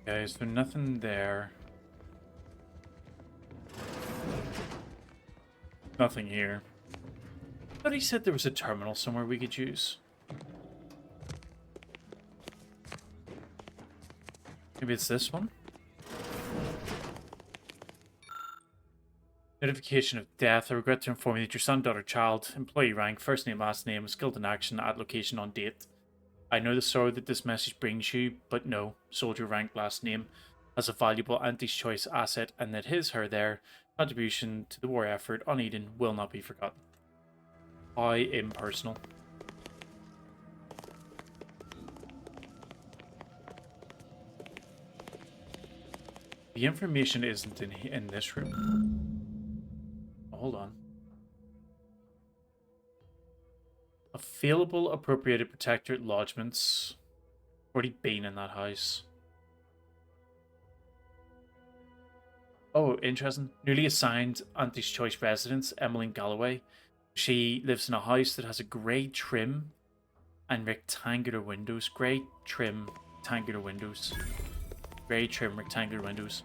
Okay, so nothing there. Nothing here. But he said there was a terminal somewhere we could use. Maybe it's this one? Notification of death. I regret to inform you that your son, daughter, child, employee rank, first name, last name, skilled in action, at location on date. I know the sorrow that this message brings you, but no, soldier rank, last name, as a valuable anti-choice asset, and that his, her, their contribution to the war effort on Eden will not be forgotten. How impersonal. The information isn't in this room. Oh, hold on. Available appropriated protectorate lodgements. Already been in that house. Oh, interesting. Newly assigned Auntie's Choice residence, Emmeline Galloway. She lives in a house that has a grey trim and rectangular windows. Grey trim, rectangular windows. Grey trim, rectangular windows.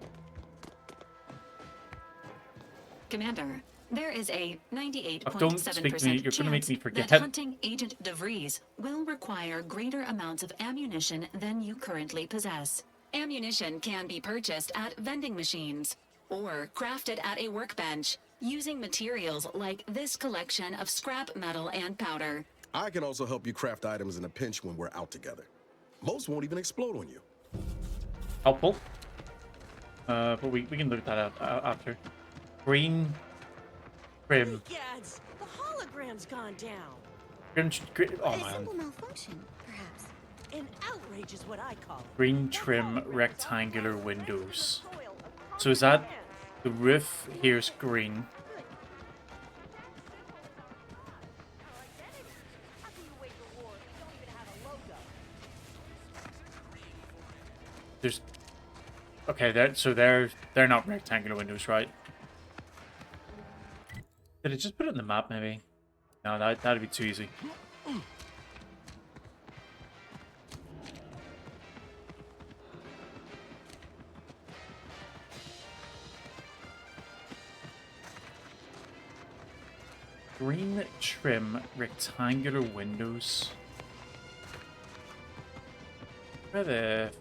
Commander, there is a 98.7% chance that hunting Agent DeVries will require greater amounts of ammunition than you currently possess. Ammunition can be purchased at vending machines or crafted at a workbench using materials like this collection of scrap metal and powder. I can also help you craft items in a pinch when we're out together. Most won't even explode on you. Helpful. But we can look that up after. Green trim. Hey, Gads, the hologram's gone down. Oh A man. simple malfunction, perhaps. An outrage is what I call it. Green trim rectangular windows. So is that the roof here's green? There's okay, they're not rectangular windows, right? Did it just put it in the map maybe? No, that'd be too easy. Green trim rectangular windows. Where the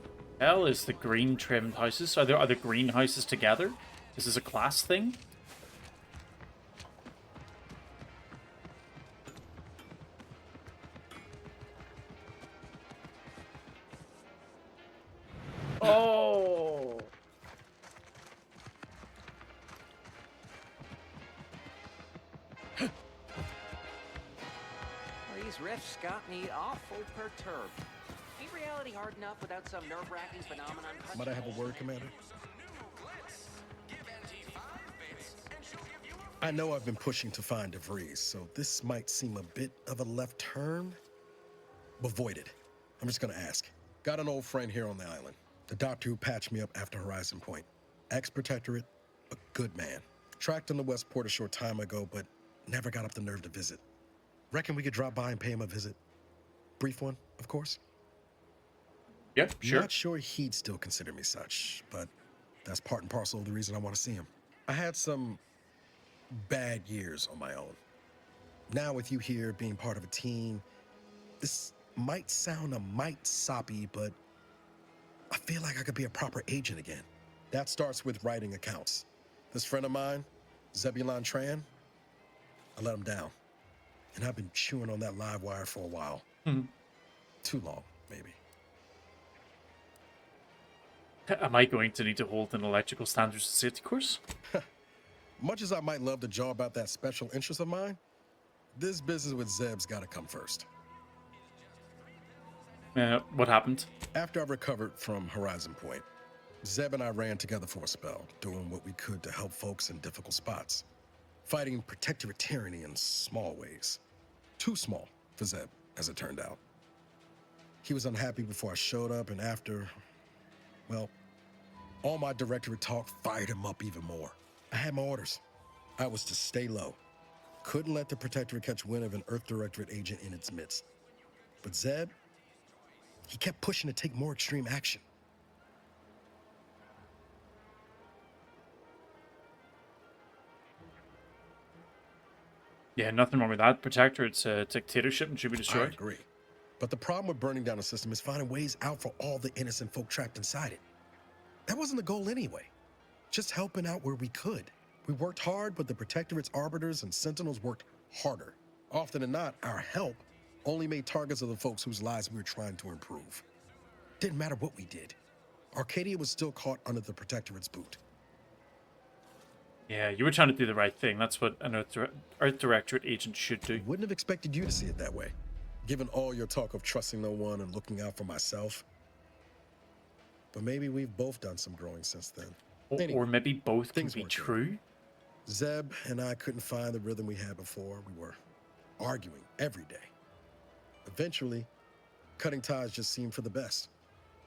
hell is the green trimmed houses? Are there green houses together? Is this a class thing? Oh! These riffs got me awful perturbed. Ain't reality hard enough without some nerve-wracking phenomenon? Might I have a word, Commander? I know I've been pushing to find DeVries, so this might seem a bit of a left turn, but void it. I'm just gonna ask. Got an old friend here on the island. The doctor who patched me up after Horizon Point. Ex-protectorate, a good man. Tracked him to Westport a short time ago, but never got up the nerve to visit. Reckon we could drop by and pay him a visit? Brief one, of course. Yeah, sure. Not sure he'd still consider me such, but that's part and parcel of the reason I want to see him. I had some bad years on my own. Now with you here being part of a team, this might sound a mite soppy, but I feel like I could be a proper agent again. That starts with writing accounts. This friend of mine, Zebulon Tran, I let him down. And I've been chewing on that live wire for a while. Too long, maybe. Am I going to need to hold an electrical standards and safety course? Much as I might love to jaw about that special interest of mine, this business with Zeb's gotta come first. What happened? After I recovered from Horizon Point, Zeb and I ran together for a spell, doing what we could to help folks in difficult spots. Fighting protectorate tyranny in small ways. Too small for Zeb, as it turned out. He was unhappy before I showed up, and after, well, all my directorate talk fired him up even more. I had my orders. I was to stay low. Couldn't let the protectorate catch wind of an Earth Directorate agent in its midst. But Zeb, he kept pushing to take more extreme action. Yeah, nothing wrong with that. Protector, it's a dictatorship and should be I destroyed. agree. But the problem with burning down a system is finding ways out for all the innocent folk trapped inside it. That wasn't the goal anyway. Just helping out where we could. We worked hard, but the Protectorate's arbiters and sentinels worked harder. Often than not, our help only made targets of the folks whose lives we were trying to improve. Didn't matter what we did. Arcadia was still caught under the Protectorate's boot. Yeah, you were trying to do the right thing. That's what an Earth Directorate agent should do. Wouldn't have expected you to see it that way, given all your talk of trusting no one and looking out for myself. But maybe we've both done some growing since then. Or maybe both can things be weren't good. true. Zeb and I couldn't find the rhythm we had before. We were arguing every day. Eventually, cutting ties just seemed for the best.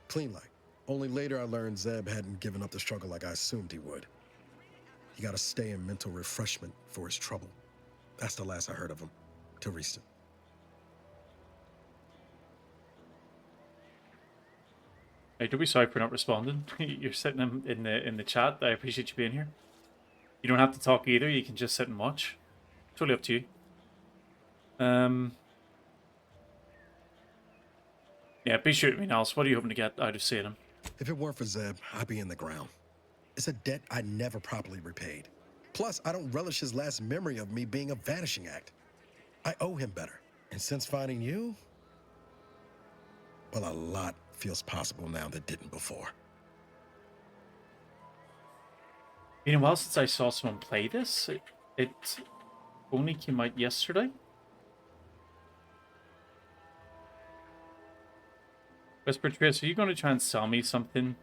Clean like. Only later I learned Zeb hadn't given up the struggle like I assumed he would. He got to stay in mental refreshment for his trouble. That's the last I heard of him, till recent. Hey, don't be sorry for not responding. You're sitting in the chat. I appreciate you being here. You don't have to talk either. You can just sit and watch. Totally up to you. Yeah, be sure to me, Nels. What are you hoping to get out of seeing him? If it weren't for Zeb, I'd be in the ground. It's a debt I never properly repaid. Plus, I don't relish his last memory of me being a vanishing act. I owe him better. And since finding you, well, a lot feels possible now that didn't before. Been a while since I saw someone play this. It only came out yesterday. Whisper Trace, are you going to try and sell me something?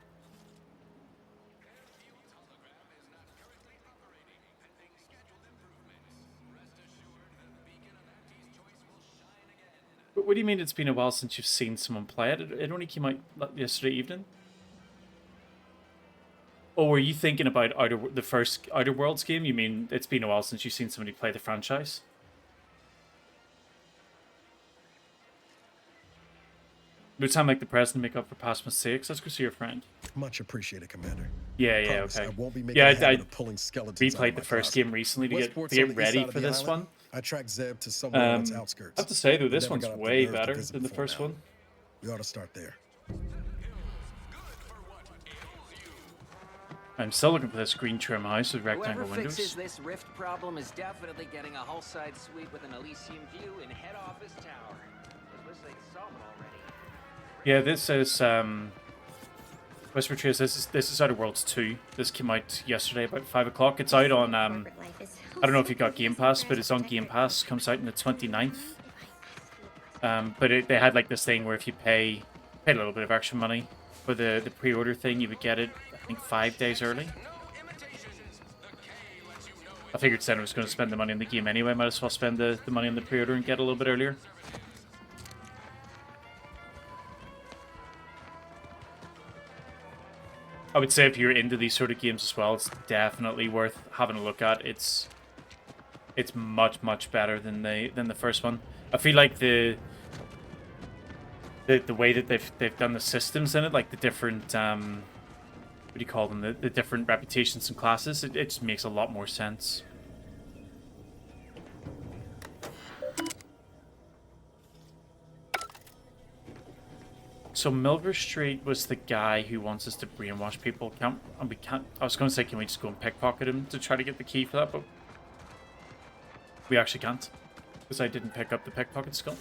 What do you mean it's been a while since you've seen someone play it? It only came out yesterday evening. Oh, were you thinking about the first Outer Worlds game? You mean it's been a while since you've seen somebody play the franchise? It would sound like the president make up for past mistakes. Let's go see your friend. Much appreciated, Commander. Yeah, Promise, okay. I won't be making Yeah, a habit I of pulling skeletons out of replayed my the first closet. game recently to Westport's get on the east ready side of for the this island. one. I tracked Zeb to somewhere on its outskirts. I have to say though, We this never one's got up the way nerve to better visit than the before first now. one. We ought to start there. I'm still looking for this green trim house with rectangle Whoever fixes windows. this rift problem is definitely getting a whole side suite with an Elysium view in head office tower. I wish they saw it already. Yeah, this is Whisper Trace. This is Outer Worlds 2. This came out yesterday about 5 o'clock. It's out on I don't know if you got Game Pass, but it's on Game Pass. Comes out on the 29th. But they had like this thing where if you pay a little bit of extra money for the pre-order thing, you would get it, I think, 5 days early. I figured Sen was going to spend the money on the game anyway. Might as well spend the money on the pre-order and get a little bit earlier. I would say if you're into these sort of games as well, it's definitely worth having a look at. It's much better than the first one. I feel like the way that they've done the systems in it, like the different what do you call them, the different reputations and classes, it just makes a lot more sense. So Milver Street was the guy who wants us to brainwash people. I was going to say, can we just go and pickpocket him to try to get the key for that, but we actually can't, because I didn't pick up the pickpocket skill.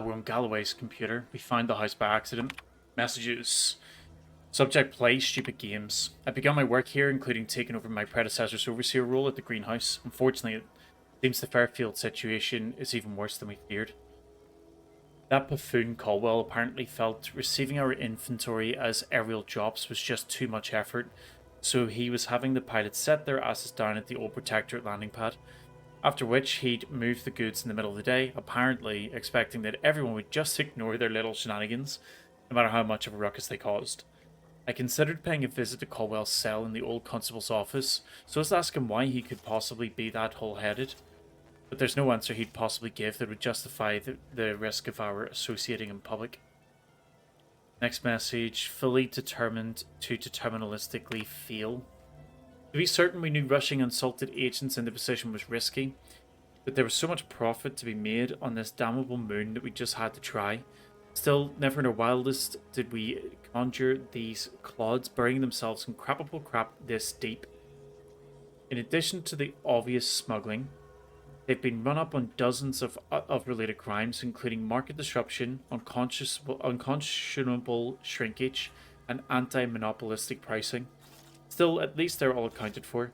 We're on Galloway's computer. We found the house by accident. Messages. Subject: play stupid games. I began my work here, including taking over my predecessor's overseer role at the greenhouse. Unfortunately, it seems the Fairfield situation is even worse than we feared. That buffoon Caldwell apparently felt receiving our inventory as aerial jobs was just too much effort, so he was having the pilots set their asses down at the old Protectorate landing pad. After which, he'd move the goods in the middle of the day, apparently expecting that everyone would just ignore their little shenanigans, no matter how much of a ruckus they caused. I considered paying a visit to Caldwell's cell in the old constable's office, so as to ask him why he could possibly be that whole-headed. But there's no answer he'd possibly give that would justify the risk of our associating in public. Next message, fully determined to deterministically fail. To be certain, we knew rushing unsalted agents into position was risky, but there was so much profit to be made on this damnable moon that we just had to try. Still, never in our wildest did we conjure these clods burying themselves in crappable crap this deep. In addition to the obvious smuggling, they've been run up on dozens of related crimes, including market disruption, unconscionable shrinkage, and anti-monopolistic pricing. Still, at least they're all accounted for.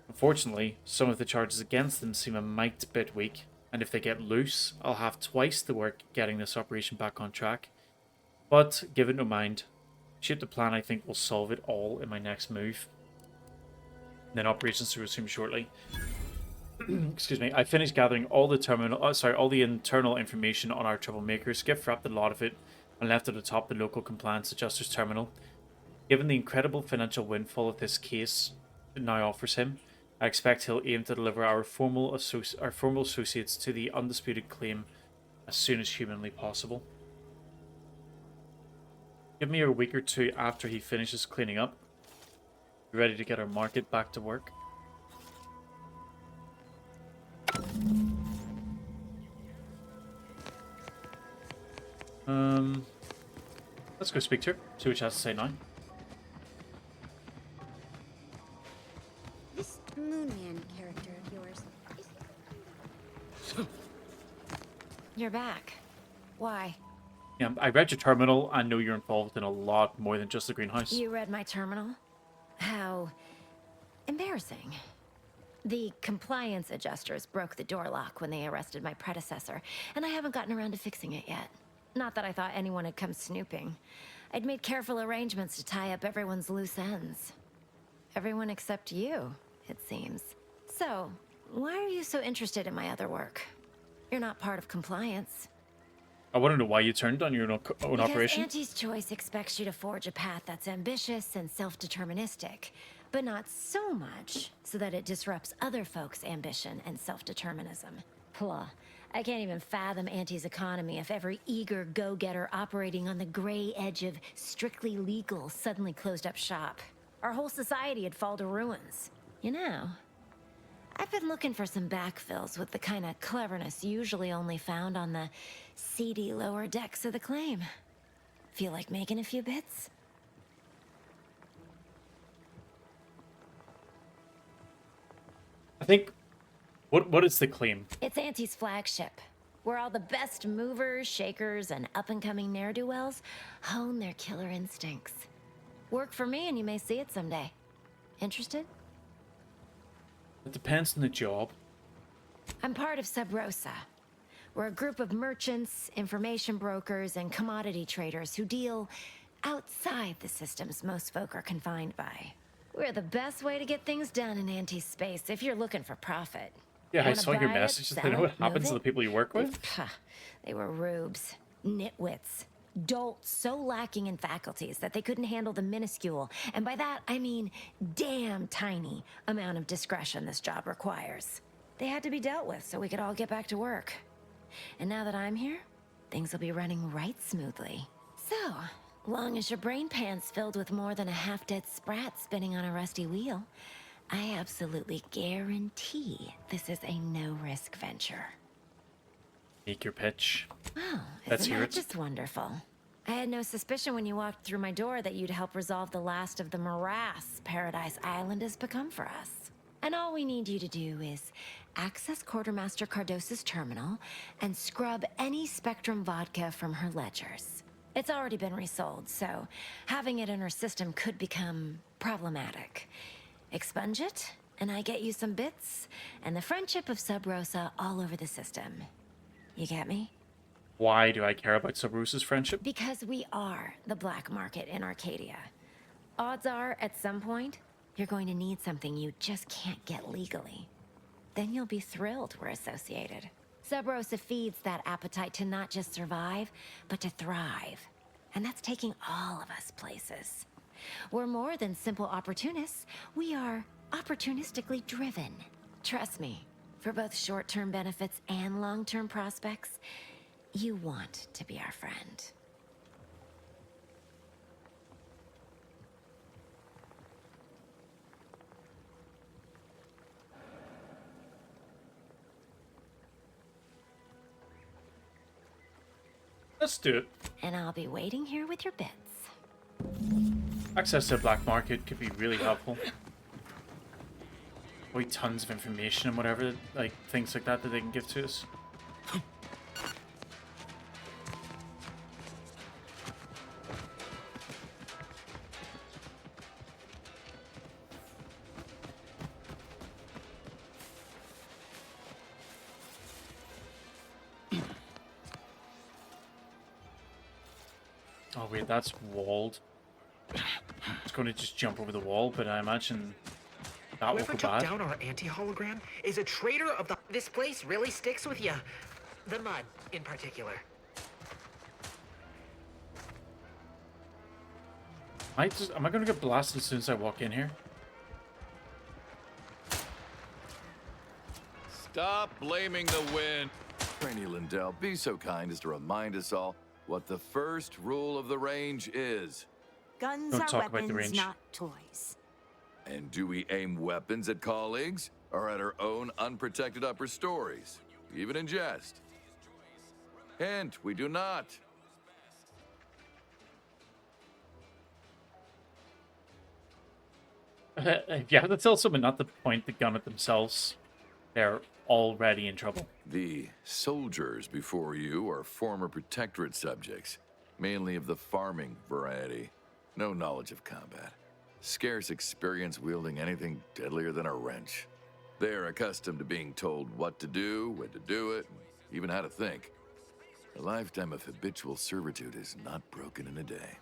Unfortunately, some of the charges against them seem a mite bit weak, and if they get loose, I'll have twice the work getting this operation back on track. But give it no mind. Shape the plan I think will solve it all in my next move. And then operations to resume shortly. Excuse me. I finished gathering all the all the internal information on our troublemakers, gift wrapped a lot of it, and left it atop the local compliance adjuster's terminal. Given the incredible financial windfall of this case it now offers him, I expect he'll aim to deliver our formal associates to the undisputed claim as soon as humanly possible. Give me a week or two after he finishes cleaning up. Be ready to get our market back to work. Let's go speak to her, see what she has to say now. This Moon Man character of yours is... You're back. Why? Yeah, I read your terminal and know you're involved in a lot more than just the greenhouse. You read my terminal? How embarrassing. The compliance adjusters broke the door lock when they arrested my predecessor, and I haven't gotten around to fixing it yet. Not that I thought anyone had come snooping. I'd made careful arrangements to tie up everyone's loose ends. Everyone except you, it seems. So, why are you so interested in my other work? You're not part of compliance. I want to know why you turned on your own operation. Because Auntie's choice expects you to forge a path that's ambitious and self-deterministic, but not so much so that it disrupts other folks' ambition and self-determinism. Blah. I can't even fathom Auntie's economy if every eager go-getter operating on the gray edge of strictly legal suddenly closed up shop. Our whole society would fall to ruins. You know, I've been looking for some backfills with the kind of cleverness usually only found on the seedy lower decks of the claim. Feel like making a few bits? I think... What is the claim? It's Auntie's flagship, where all the best movers, shakers, and up-and-coming ne'er-do-wells hone their killer instincts. Work for me and you may see it someday. Interested? It depends on the job. I'm part of Sub Rosa. We're a group of merchants, information brokers, and commodity traders who deal outside the systems most folk are confined by. We're the best way to get things done in anti-space if you're looking for profit. Yeah, I Wanna saw your buy it, messages. sell They know what it, happens move to the it? people you work with. They were rubes, nitwits, dolts so lacking in faculties that they couldn't handle the minuscule, and by that I mean damn tiny, amount of discretion this job requires. They had to be dealt with so we could all get back to work. And now that I'm here, things will be running right smoothly. So, long as your brain pan's filled with more than a half-dead sprat spinning on a rusty wheel, I absolutely guarantee this is a no-risk venture. Make your pitch. Wow, Let's isn't hear that it. just wonderful? I had no suspicion when you walked through my door that you'd help resolve the last of the morass Paradise Island has become for us. And all we need you to do is access Quartermaster Cardos's terminal and scrub any Spectrum vodka from her ledgers. It's already been resold, so having it in her system could become problematic. Expunge it, and I get you some bits, and the friendship of Sub Rosa all over the system. You get me? Why do I care about Sub Rosa's friendship? Because we are the black market in Arcadia. Odds are, at some point, you're going to need something you just can't get legally. Then you'll be thrilled we're associated. Sub Rosa feeds that appetite to not just survive, but to thrive. And that's taking all of us places. We're more than simple opportunists. We are opportunistically driven. Trust me, for both short-term benefits and long-term prospects, you want to be our friend. Let's do it. And I'll be waiting here with your bits. Access to the black market could be really helpful. Probably tons of information and whatever, like things like that they can give to us. Oh wait, that's walled. It's going to just jump over the wall, but I imagine that will Whoever go took bad. down our anti-hologram is a traitor of the... This place really sticks with you. The mud, in particular. Am I going to get blasted as soon as I walk in here? Stop blaming the wind. Trainee Lindell, be so kind as to remind us all what the first rule of the range is. Guns Don't are talk about the weapons, range. not toys. And do we aim weapons at colleagues or at our own unprotected upper stories, even in jest? Hint, we do not. If you have to tell someone not to point the gun at themselves, they're already in trouble. The soldiers before you are former protectorate subjects, mainly of the farming variety. No knowledge of combat. Scarce experience wielding anything deadlier than a wrench. They are accustomed to being told what to do, when to do it, and even how to think. A lifetime of habitual servitude is not broken in a day.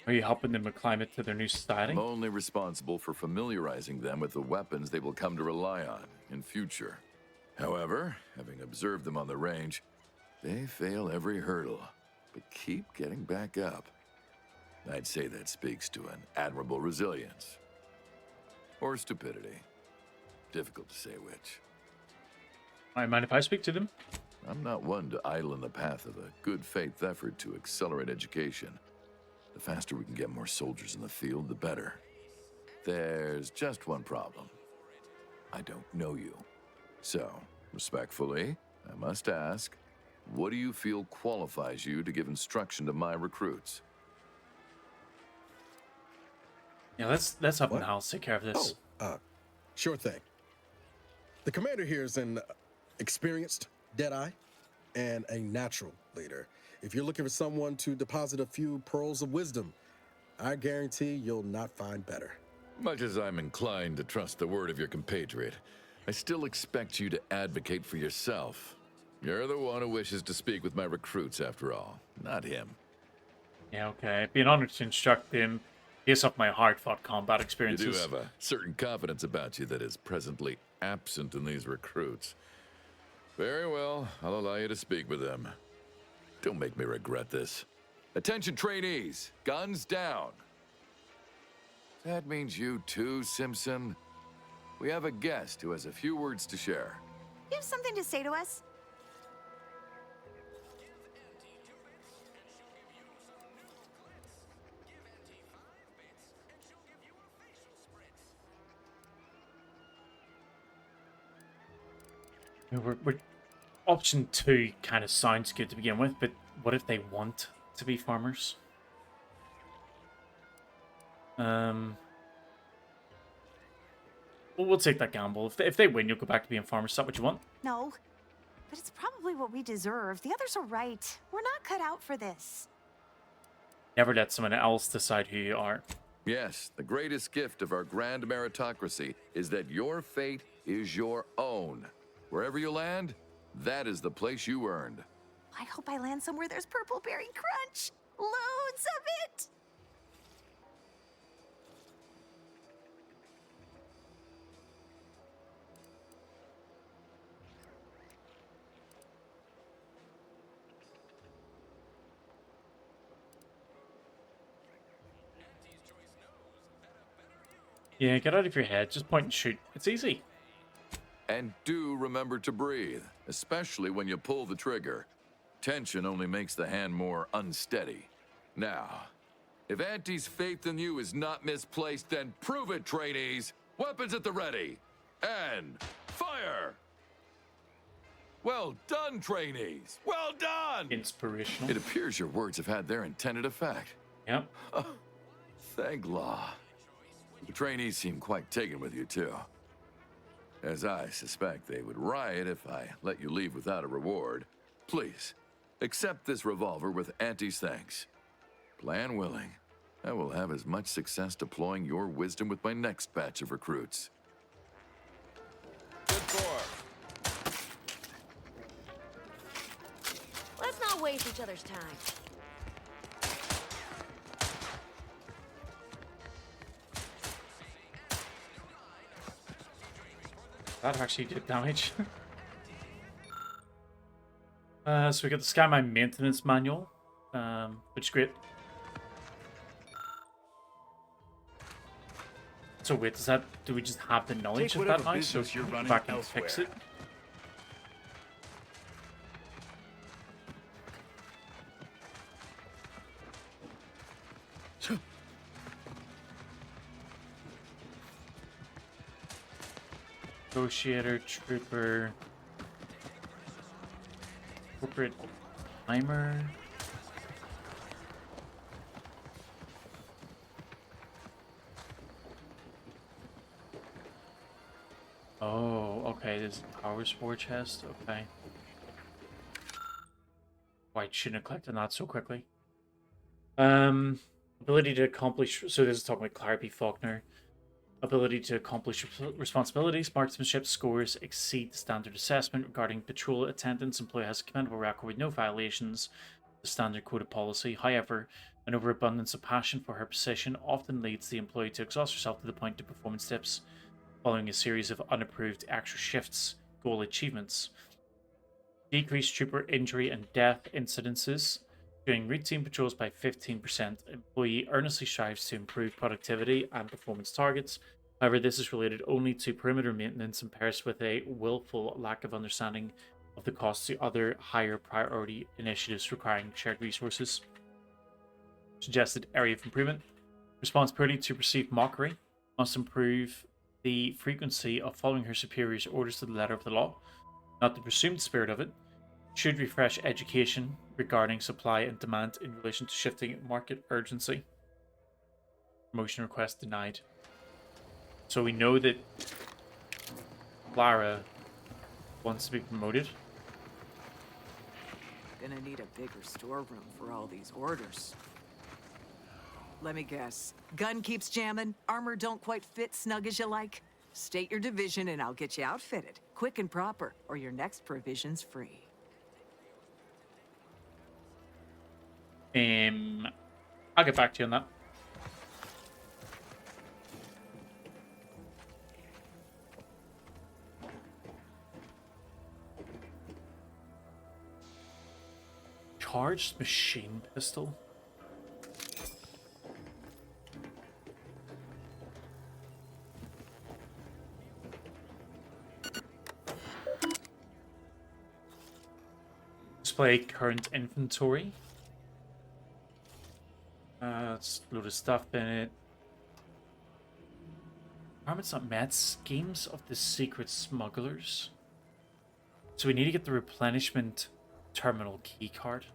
Are you helping them acclimate to their new society? I'm only responsible for familiarizing them with the weapons they will come to rely on in future. However, having observed them on the range, they fail every hurdle, but keep getting back up. I'd say that speaks to an admirable resilience. Or stupidity. Difficult to say which. I mind if I speak to them? I'm not one to idle in the path of a good faith effort to accelerate education. The faster we can get more soldiers in the field, the better. There's just one problem. I don't know you. So, respectfully, I must ask, what do you feel qualifies you to give instruction to my recruits? Yeah, let's up in What? the house, take care of this. Sure thing. The commander here is an experienced Deadeye and a natural leader. If you're looking for someone to deposit a few pearls of wisdom, I guarantee you'll not find better. Much as I'm inclined to trust the word of your compatriot, I still expect you to advocate for yourself. You're the one who wishes to speak with my recruits, after all, not him. Yeah, okay. It'd be an honor to instruct them based off my hard-fought combat You experiences. do have a certain confidence about you that is presently absent in these recruits. Very well, I'll allow you to speak with them. Don't make me regret this. Attention trainees, guns down. That means you too, Simpson. We have a guest who has a few words to share. You have something to say to us? Option 2 kind of sounds good to begin with, but what if they want to be farmers? We'll take that gamble. If they win, you'll go back to being farmers. Is that what you want? No, but it's probably what we deserve. The others are right. We're not cut out for this. Never let someone else decide who you are. Yes, the greatest gift of our grand meritocracy is that your fate is your own. Wherever you land, that is the place you earned. I hope I land somewhere there's purple berry crunch. Loads of it. Yeah, get out of your head. Just point and shoot. It's easy. And do remember to breathe, especially when you pull the trigger. Tension only makes the hand more unsteady. Now, if Auntie's faith in you is not misplaced, then prove it, trainees! Weapons at the ready! And fire! Well done, trainees! Well done! Inspirational. It appears your words have had their intended effect. Yep. Thank law. The trainees seem quite taken with you, too. As I suspect they would riot if I let you leave without a reward. Please, accept this revolver with Auntie's thanks. Plan willing, I will have as much success deploying your wisdom with my next batch of recruits. Good for. Let's not waste each other's time. That actually did damage. So we got the Skyline maintenance manual, which is great. So wait, do we just have the knowledge of that now? So you're running back and fix it. Negotiator, trooper, corporate timer. Oh, okay, there's a power spore chest, okay. Why shouldn't have collected that so quickly? Ability to accomplish, so this is talking about Clara B. Faulkner. Ability to accomplish responsibilities, marksmanship scores exceed the standard assessment regarding patrol attendance. Employee has a commendable record with no violations of the standard quota policy. However, an overabundance of passion for her position often leads the employee to exhaust herself to the point of performance dips following a series of unapproved extra shifts goal achievements. Decreased trooper injury and death incidences during routine patrols by 15%. Employee earnestly strives to improve productivity and performance targets. However, this is related only to perimeter maintenance and pairs with a willful lack of understanding of the costs to other higher priority initiatives requiring shared resources. Suggested area of improvement. Responsibility to perceive mockery. Must improve the frequency of following her superior's orders to the letter of the law, not the presumed spirit of it. Should refresh education regarding supply and demand in relation to shifting market urgency. Promotion request denied. So we know that Clara wants to be promoted. Gonna need a bigger storeroom for all these orders. Let me guess. Gun keeps jamming, armor don't quite fit snug as you like. State your division and I'll get you outfitted, quick and proper, or your next provision's free. I'll get back to you on that. Charged machine pistol. Display current inventory. Let's load of stuff in it. Requirements not met. Schemes of the secret smugglers. So we need to get the replenishment terminal key card.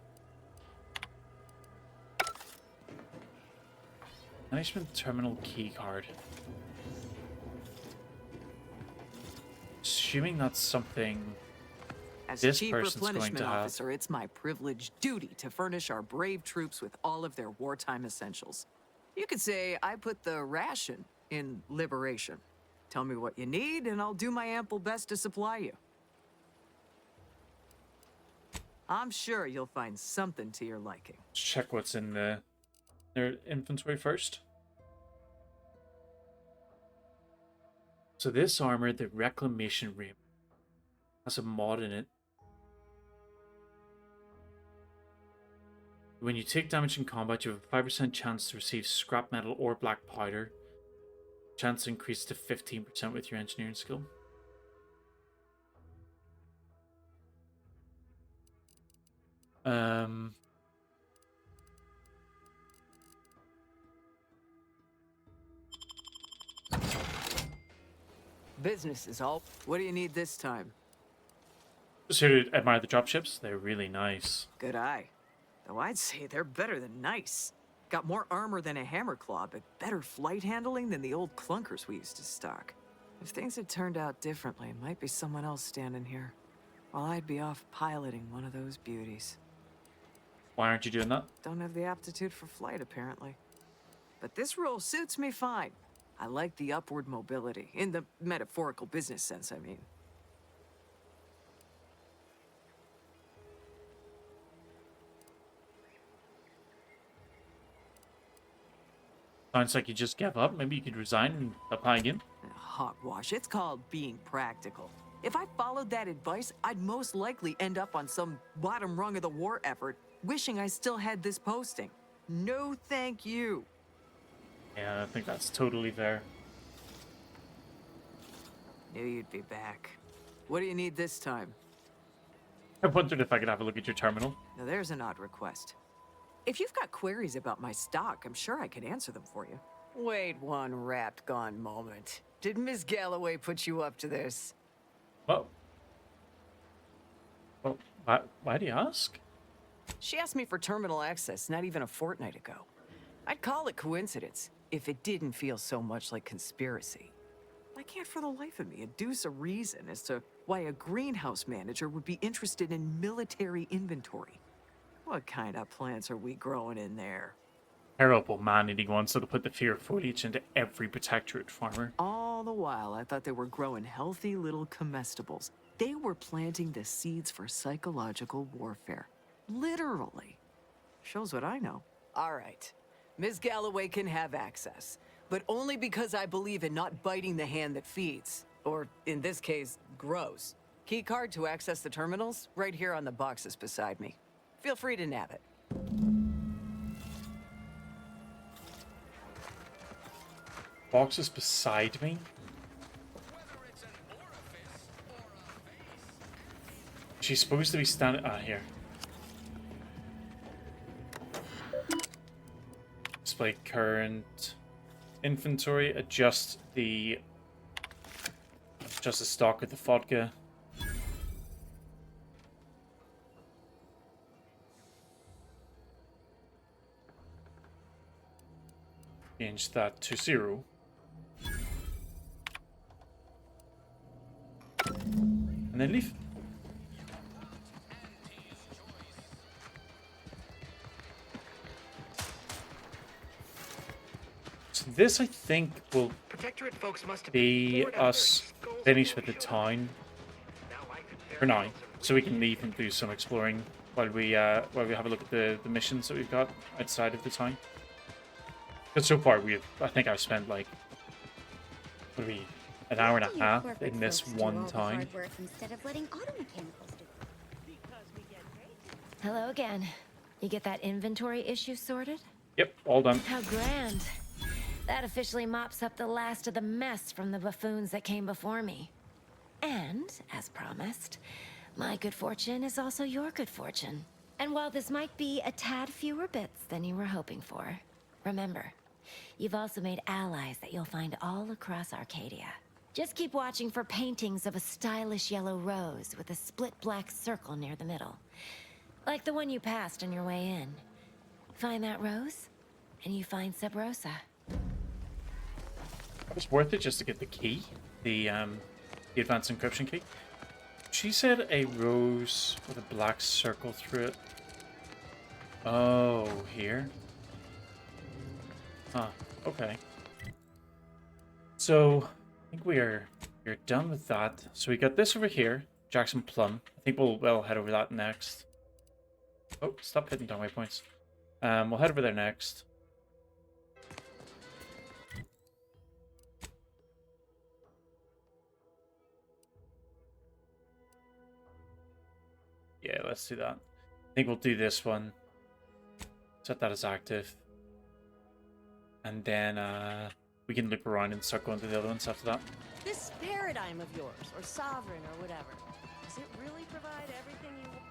Replenishment terminal key card. Assuming that's something As this Chief person's going Replenishment to have. Officer, it's my privileged duty to furnish our brave troops with all of their wartime essentials. You could say I put the ration in liberation. Tell me what you need, and I'll do my ample best to supply you. I'm sure you'll find something to your liking. Let's check what's in their inventory first. So this armor, the Reclamation Rim, has a mod in it. When you take damage in combat, you have a 5% chance to receive scrap metal or black powder. chance increased to 15% with your engineering skill. Business is all. What do you need this time? Just here to admire the dropships. They're really nice. Good eye. Though I'd say they're better than nice. Got more armor than a hammer claw, but better flight handling than the old clunkers we used to stock. If things had turned out differently, might be someone else standing here, while I'd be off piloting one of those beauties. Why aren't you doing that? Don't have the aptitude for flight, apparently. But this role suits me fine. I like the upward mobility, in the metaphorical business sense, I mean. Sounds like you just gave up. Maybe you could resign and apply again. Hogwash. It's called being practical. If I followed that advice, I'd most likely end up on some bottom rung of the war effort, wishing I still had this posting. No thank you. Yeah, I think that's totally fair. Knew you'd be back. What do you need this time? I wondered if I could have a look at your terminal. Now there's an odd request. If you've got queries about my stock, I'm sure I could answer them for you. Wait one rapt gone moment. Did Miss Galloway put you up to this? Well, why do you ask? She asked me for terminal access not even a fortnight ago. I'd call it coincidence if it didn't feel so much like conspiracy. I can't for the life of me adduce a reason as to why a greenhouse manager would be interested in military inventory. What kind of plants are we growing in there? Terrible man-eating ones that'll put the fear of foliage into every protectorate farmer. All the while, I thought they were growing healthy little comestibles. They were planting the seeds for psychological warfare. Literally. Shows what I know. All right. Ms. Galloway can have access, but only because I believe in not biting the hand that feeds. Or, in this case, grows. Key card to access the terminals, right here on the boxes beside me. Feel free to nab it. Boxes beside me? She's supposed to be standing... Ah, here. Display current inventory. Adjust the stock of the vodka. Change that to 0. And then leave. So this, I think, will be us finished with the town for now. So we can leave and do some exploring while we have a look at the missions that we've got outside of the town. But so far, I think I've spent like, what are we, an hour and a half in this one time. Hello again. You get that inventory issue sorted? Yep, all done. How grand. That officially mops up the last of the mess from the buffoons that came before me. And, as promised, my good fortune is also your good fortune. And while this might be a tad fewer bits than you were hoping for, remember, you've also made allies that you'll find all across Arcadia. Just keep watching for paintings of a stylish yellow rose with a split black circle near the middle. Like the one you passed on your way in. Find that rose, and you find Sub Rosa. It was worth it just to get the key, the advanced encryption key. She said a rose with a black circle through it. Oh, here? Huh, okay. So, I think we're done with that. So we got this over here, Jackson Plum. I think we'll head over that next. Oh, stop hitting down waypoints. We'll head over there next. Yeah, let's do that. I think we'll do this one. Set that as active. And then We can loop around and start going to the other ones after that. This paradigm of yours, or sovereign, or whatever, does it really provide everything you want?